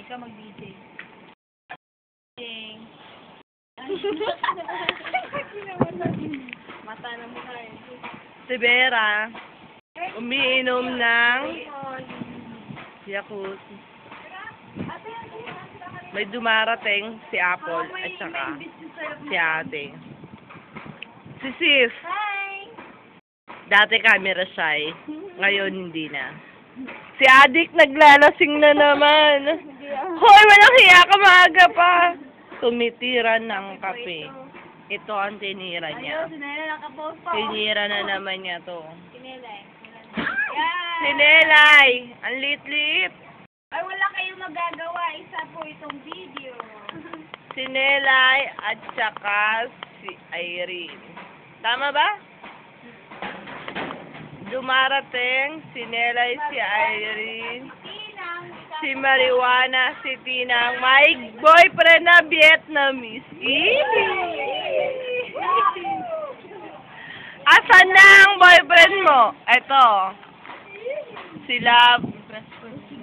ikaw mag-DJ. Mata na mukha eh. Si Vera, umiinom ng Yakult. May dumarating si Apple at saka si ate. Si Sis. Hi! Dati camera shy, ngayon hindi na. Si Adik naglalasing na naman. Hoy, walang hiya ka, maaga pa. Tumitira ng kape. Ito ang tinira niya. Sinela, nakapost pa. Tinira na naman niya to. Sinelay. Sinelay! Ang lit-lit. Ay, wala kayong magagawa. Isa po itong video. Sinelay at saka si Irene. Tama ba? Dumarating si Nelay, si Irene, si Marijuana, si Tinang, may boyfriend na Vietnamese. Asan na ang boyfriend mo? Eto. Sila,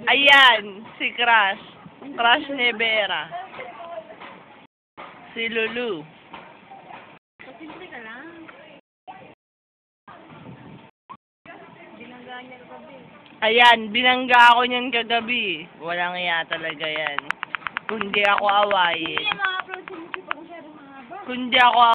ayan, si Crush. Crush ni Vera. Si Lulu. Pasimple ka lang. Binanggaan niya kagabi. Ayan, binangga ako niyan kagabi. Walang iya talaga yan. Kundi ako awayin. Hindi niya ma-upload sa YouTube pag masyadong mahaba. Kundi ako